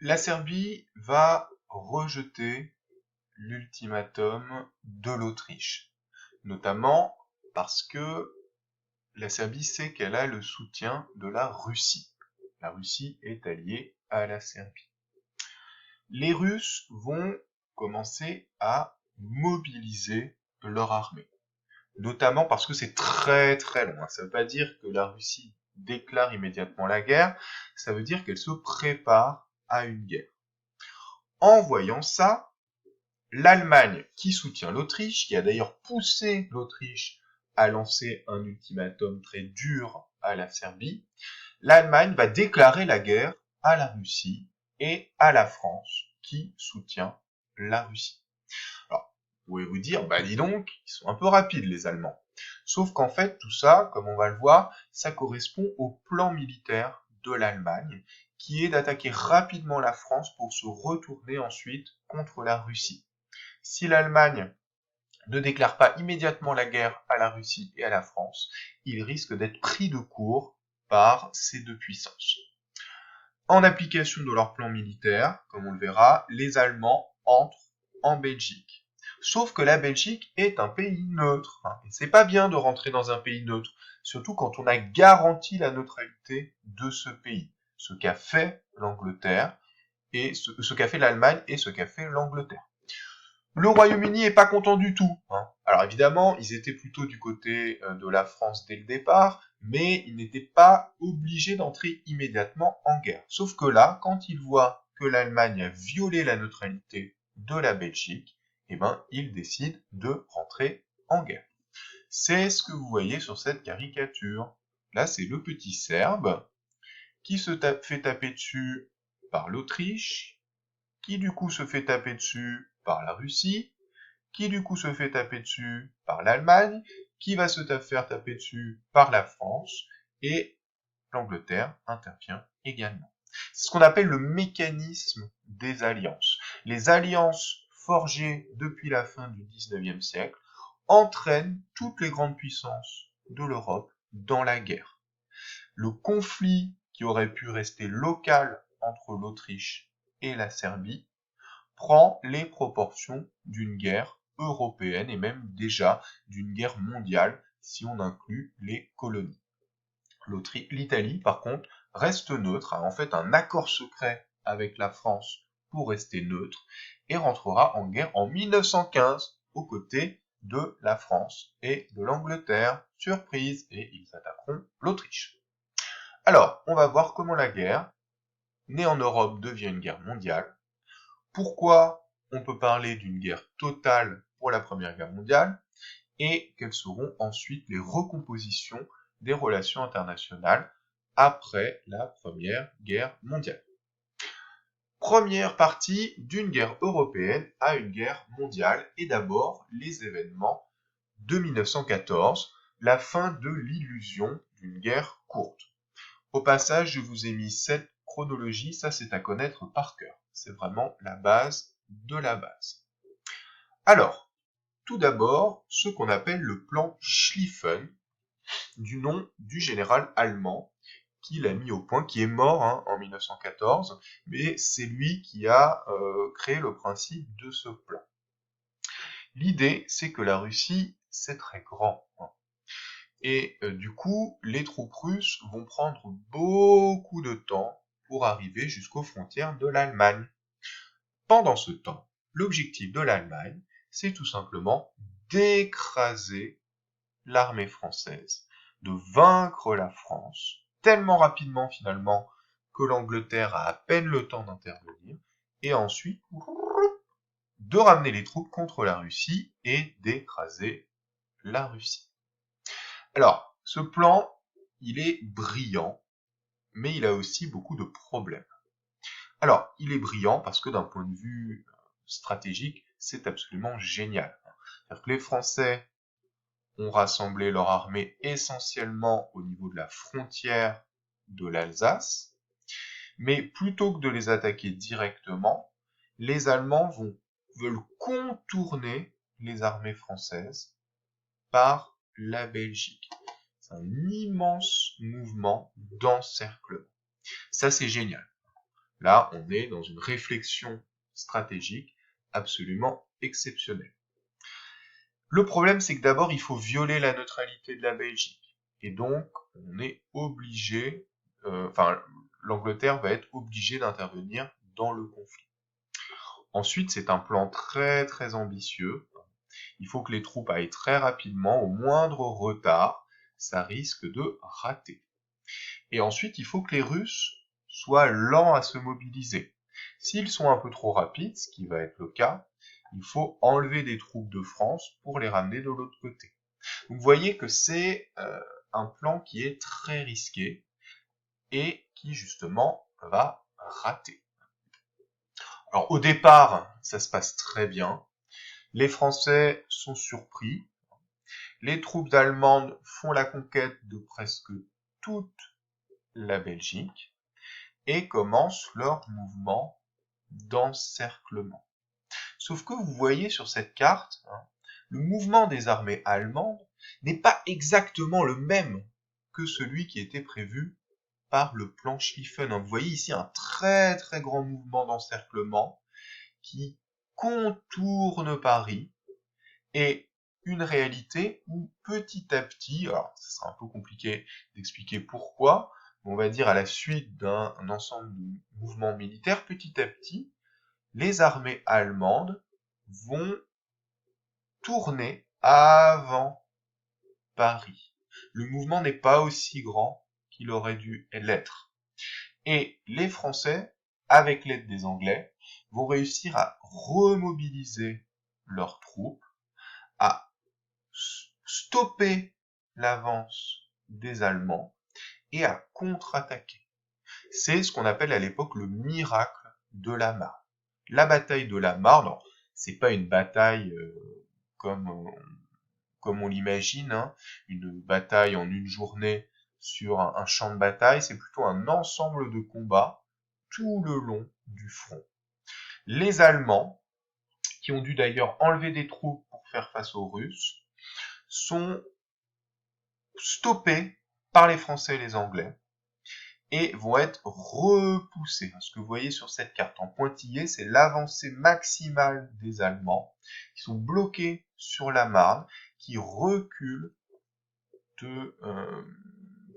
La Serbie va rejeter l'ultimatum de l'Autriche, notamment parce que la Serbie sait qu'elle a le soutien de la Russie. La Russie est alliée à la Serbie. Les Russes vont commencer à mobiliser leur armée, notamment parce que c'est très très loin. Ça ne veut pas dire que la Russie déclare immédiatement la guerre, ça veut dire qu'elle se prépare à une guerre. En voyant ça, l'Allemagne, qui soutient l'Autriche, qui a d'ailleurs poussé l'Autriche à lancer un ultimatum très dur à la Serbie, l'Allemagne va déclarer la guerre à la Russie et à la France, qui soutient la Russie. Alors, vous pouvez vous dire, bah dis donc, ils sont un peu rapides les Allemands. Sauf qu'en fait, tout ça, comme on va le voir, ça correspond au plan militaire de l'Allemagne, qui est d'attaquer rapidement la France pour se retourner ensuite contre la Russie. Si l'Allemagne ne déclare pas immédiatement la guerre à la Russie et à la France, il risque d'être pris de court par ces deux puissances. En application de leur plan militaire, comme on le verra, les Allemands entrent en Belgique. Sauf que la Belgique est un pays neutre. Et c'est pas bien de rentrer dans un pays neutre, surtout quand on a garanti la neutralité de ce pays. Ce qu'a fait l'Angleterre, et ce qu'a fait l'Allemagne et ce qu'a fait l'Angleterre. Le Royaume-Uni n'est pas content du tout. Alors évidemment, ils étaient plutôt du côté de la France dès le départ, mais ils n'étaient pas obligés d'entrer immédiatement en guerre. Sauf que là, quand ils voient que l'Allemagne a violé la neutralité de la Belgique, eh ben, ils décident de rentrer en guerre. C'est ce que vous voyez sur cette caricature. Là, c'est le petit Serbe qui se fait taper dessus par l'Autriche, qui du coup se fait taper dessus par la Russie, qui du coup se fait taper dessus par l'Allemagne, qui va se faire taper dessus par la France, et l'Angleterre intervient également. C'est ce qu'on appelle le mécanisme des alliances. Les alliances forgées depuis la fin du 19e siècle entraînent toutes les grandes puissances de l'Europe dans la guerre. Le conflit qui aurait pu rester local entre l'Autriche et la Serbie prend les proportions d'une guerre européenne et même déjà d'une guerre mondiale si on inclut les colonies. L'Italie, par contre, reste neutre, a en fait un accord secret avec la France pour rester neutre et rentrera en guerre en 1915 aux côtés de la France et de l'Angleterre. Surprise, et ils attaqueront l'Autriche. Alors, on va voir comment la guerre, née en Europe, devient une guerre mondiale. Pourquoi on peut parler d'une guerre totale pour la Première Guerre mondiale et quelles seront ensuite les recompositions des relations internationales après la Première Guerre mondiale. Première partie d'une guerre européenne à une guerre mondiale et d'abord les événements de 1914, la fin de l'illusion d'une guerre courte. Au passage, je vous ai mis cette chronologie, ça c'est à connaître par cœur. C'est vraiment la base de la base. Alors, tout d'abord, ce qu'on appelle le plan Schlieffen, du nom du général allemand qui l'a mis au point, qui est mort en 1914, mais c'est lui qui a créé le principe de ce plan. L'idée, c'est que la Russie, c'est très grand. Et du coup, les troupes russes vont prendre beaucoup de temps pour arriver jusqu'aux frontières de l'Allemagne. Pendant ce temps, l'objectif de l'Allemagne, c'est tout simplement d'écraser l'armée française, de vaincre la France, tellement rapidement finalement que l'Angleterre a à peine le temps d'intervenir, et ensuite de ramener les troupes contre la Russie et d'écraser la Russie. Alors, ce plan, il est brillant, mais il a aussi beaucoup de problèmes. Alors, il est brillant parce que d'un point de vue stratégique, c'est absolument génial. C'est-à-dire que les Français ont rassemblé leur armée essentiellement au niveau de la frontière de l'Alsace, mais plutôt que de les attaquer directement, les Allemands veulent contourner les armées françaises par la Belgique. C'est un immense mouvement d'encerclement. Ça, c'est génial. Là, on est dans une réflexion stratégique absolument exceptionnelle. Le problème, c'est que d'abord, il faut violer la neutralité de la Belgique. Et donc, on est obligé, l'Angleterre va être obligée d'intervenir dans le conflit. Ensuite, c'est un plan très très ambitieux. Il faut que les troupes aillent très rapidement. Au moindre retard, ça risque de rater. Et ensuite, il faut que les Russes soient lents à se mobiliser. S'ils sont un peu trop rapides, ce qui va être le cas, il faut enlever des troupes de France pour les ramener de l'autre côté. Donc, vous voyez que c'est un plan qui est très risqué et qui justement va rater. Alors au départ, ça se passe très bien. Les Français sont surpris. Les troupes allemandes font la conquête de presque toute la Belgique et commencent leur mouvement d'encerclement. Sauf que vous voyez sur cette carte, le mouvement des armées allemandes n'est pas exactement le même que celui qui était prévu par le plan Schlieffen. Vous voyez ici un très très grand mouvement d'encerclement qui contourne Paris et une réalité où petit à petit, alors ce sera un peu compliqué d'expliquer pourquoi, mais on va dire à la suite d'un ensemble de mouvements militaires, petit à petit, les armées allemandes vont tourner avant Paris. Le mouvement n'est pas aussi grand qu'il aurait dû l'être. Et les Français, avec l'aide des Anglais, vont réussir à remobiliser leurs troupes, à stopper l'avance des Allemands et à contre-attaquer. C'est ce qu'on appelle à l'époque le miracle de la Marne. La bataille de la Marne, c'est pas une bataille comme on l'imagine, une bataille en une journée sur un champ de bataille, c'est plutôt un ensemble de combats tout le long du front. Les Allemands, qui ont dû d'ailleurs enlever des troupes pour faire face aux Russes, sont stoppés par les Français et les Anglais et vont être repoussés. Ce que vous voyez sur cette carte en pointillé, c'est l'avancée maximale des Allemands qui sont bloqués sur la Marne, qui reculent de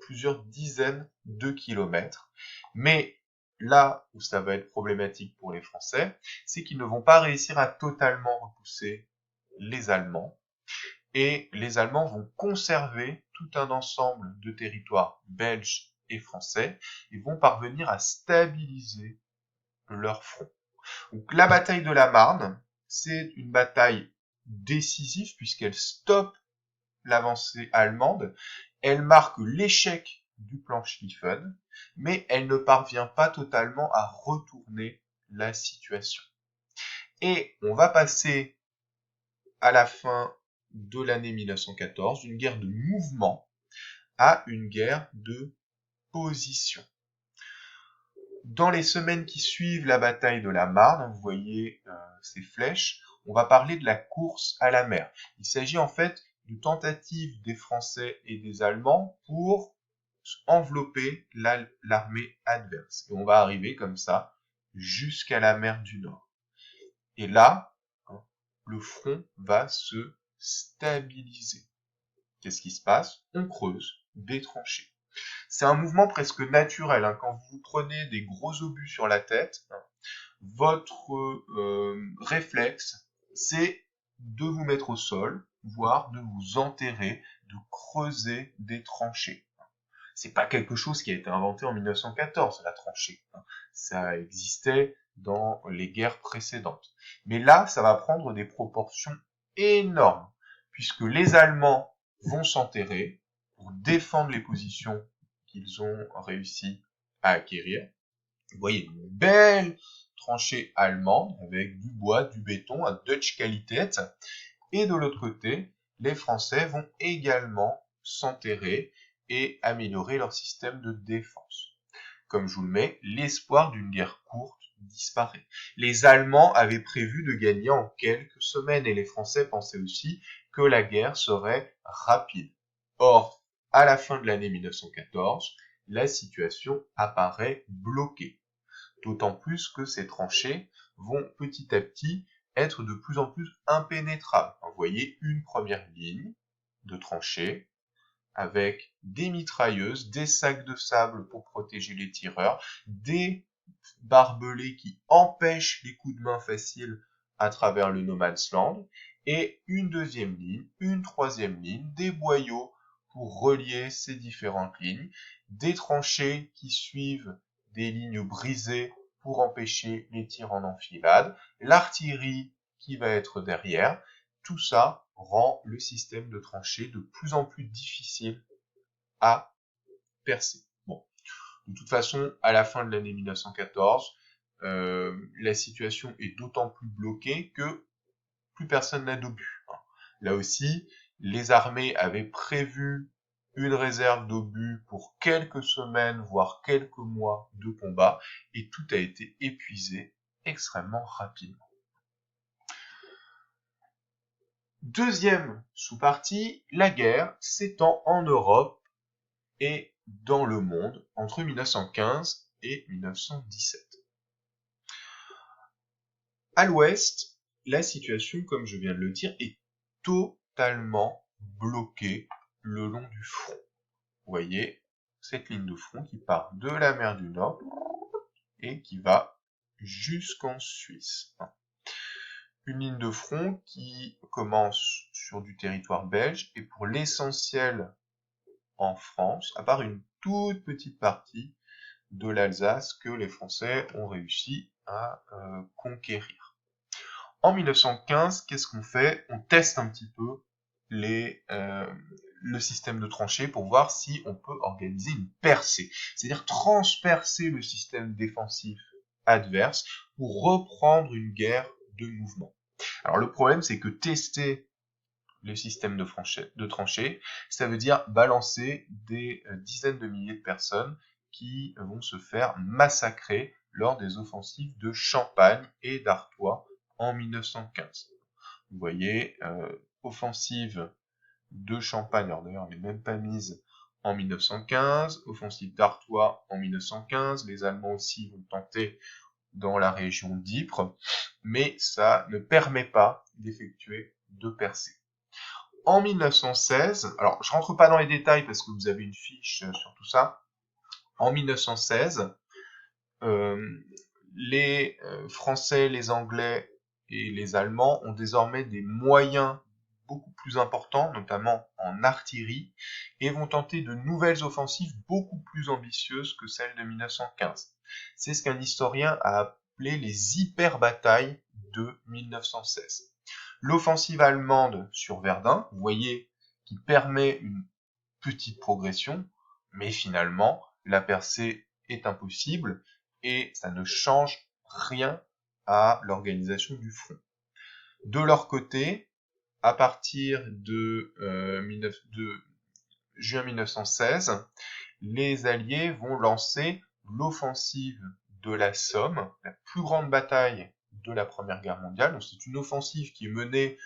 plusieurs dizaines de kilomètres. Mais là où ça va être problématique pour les Français, c'est qu'ils ne vont pas réussir à totalement repousser les Allemands. Et les Allemands vont conserver tout un ensemble de territoires belges et français et vont parvenir à stabiliser leur front. Donc la bataille de la Marne, c'est une bataille décisive puisqu'elle stoppe l'avancée allemande, elle marque l'échec du plan Schlieffen, mais elle ne parvient pas totalement à retourner la situation. Et on va passer à la fin de l'année 1914 d'une guerre de mouvement à une guerre de position. Dans les semaines qui suivent la bataille de la Marne, vous voyez ces flèches, on va parler de la course à la mer. Il s'agit en fait de tentatives des Français et des Allemands pour envelopper l'armée adverse. Et on va arriver comme ça jusqu'à la mer du Nord. Et là, le front va se stabiliser. Qu'est-ce qui se passe? On creuse des tranchées. C'est un mouvement presque naturel. Quand vous prenez des gros obus sur la tête, votre réflexe, c'est de vous mettre au sol, voire de vous enterrer, de creuser des tranchées. C'est pas quelque chose qui a été inventé en 1914, la tranchée. Ça existait dans les guerres précédentes. Mais là, ça va prendre des proportions énormes, puisque les Allemands vont s'enterrer pour défendre les positions qu'ils ont réussi à acquérir. Vous voyez une belle tranchée allemande avec du bois, du béton, un Dutch Qualität. Et de l'autre côté, les Français vont également s'enterrer et améliorer leur système de défense. Comme je vous le mets, l'espoir d'une guerre courte disparaît. Les Allemands avaient prévu de gagner en quelques semaines et les Français pensaient aussi que la guerre serait rapide. Or, à la fin de l'année 1914, la situation apparaît bloquée. d'autant plus que ces tranchées vont petit à petit être de plus en plus impénétrables. Vous voyez une première ligne de tranchées avec des mitrailleuses, des sacs de sable pour protéger les tireurs, des barbelés qui empêchent les coups de main faciles à travers le no man's land, et une deuxième ligne, une troisième ligne, des boyaux pour relier ces différentes lignes, des tranchées qui suivent des lignes brisées pour empêcher les tirs en enfilade, l'artillerie qui va être derrière. Tout ça rend le système de tranchées de plus en plus difficile à percer. Bon, de toute façon, à la fin de l'année 1914, la situation est d'autant plus bloquée que plus personne n'a d'obus. Là aussi, les armées avaient prévu une réserve d'obus pour quelques semaines, voire quelques mois de combat, et tout a été épuisé extrêmement rapidement. Deuxième sous-partie, la guerre s'étend en Europe et dans le monde entre 1915 et 1917. À l'ouest, la situation, comme je viens de le dire, est totalement bloquée le long du front. Vous voyez cette ligne de front qui part de la mer du Nord et qui va jusqu'en Suisse. Une ligne de front qui commence sur du territoire belge et pour l'essentiel en France, à part une toute petite partie de l'Alsace que les Français ont réussi à conquérir. En 1915, qu'est-ce qu'on fait? On teste un petit peu le système de tranchées pour voir si on peut organiser une percée, c'est-à-dire transpercer le système défensif adverse pour reprendre une guerre de mouvement. Alors le problème, c'est que tester le système de tranchées, ça veut dire balancer des dizaines de milliers de personnes qui vont se faire massacrer lors des offensives de Champagne et d'Artois en 1915. Vous voyez, offensive de Champagne, alors d'ailleurs elle n'est même pas mise en 1915, offensive d'Artois en 1915, les Allemands aussi vont tenter dans la région d'Ypres, mais ça ne permet pas d'effectuer de percées. En 1916, alors je rentre pas dans les détails parce que vous avez une fiche sur tout ça. En 1916, les Français, les Anglais et les Allemands ont désormais des moyens beaucoup plus importants, notamment en artillerie, et vont tenter de nouvelles offensives beaucoup plus ambitieuses que celles de 1915. C'est ce qu'un historien a appelé les hyper-batailles de 1916. L'offensive allemande sur Verdun, vous voyez, qui permet une petite progression, mais finalement, la percée est impossible et ça ne change rien à l'organisation du front. De leur côté, à partir de juin 1916, les Alliés vont lancer l'offensive de la Somme, la plus grande bataille de la Première Guerre mondiale. Donc c'est une offensive qui est menée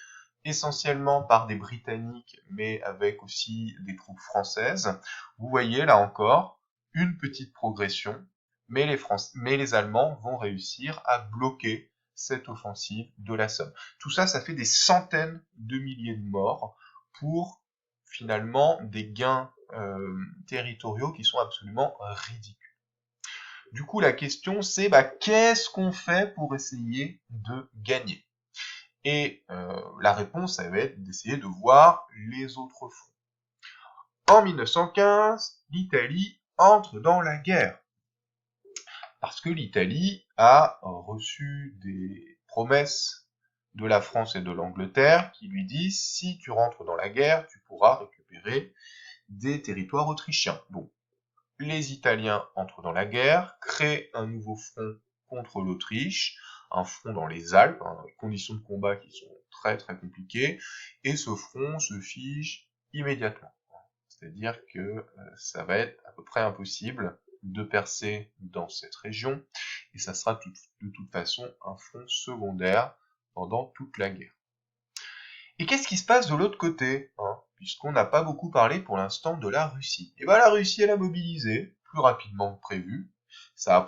essentiellement par des Britanniques, mais avec aussi des troupes françaises. Vous voyez là encore une petite progression, mais les Allemands vont réussir à bloquer cette offensive de la Somme. Tout ça, ça fait des centaines de milliers de morts pour finalement des gains territoriaux qui sont absolument ridicules. Du coup, la question c'est qu'est-ce qu'on fait pour essayer de gagner? Et la réponse, ça va être d'essayer de voir les autres fronts. En 1915, l'Italie entre dans la guerre. Parce que l'Italie a reçu des promesses de la France et de l'Angleterre qui lui disent si tu rentres dans la guerre, tu pourras récupérer des territoires autrichiens. Bon, les Italiens entrent dans la guerre, créent un nouveau front contre l'Autriche, un front dans les Alpes, conditions de combat qui sont très très compliquées, et ce front se fige immédiatement. C'est-à-dire que ça va être à peu près impossible de percer dans cette région, et ça sera de toute façon un front secondaire pendant toute la guerre. Et qu'est-ce qui se passe de l'autre côté, puisqu'on n'a pas beaucoup parlé pour l'instant de la Russie? Et la Russie, elle a mobilisé plus rapidement que prévu. Ça a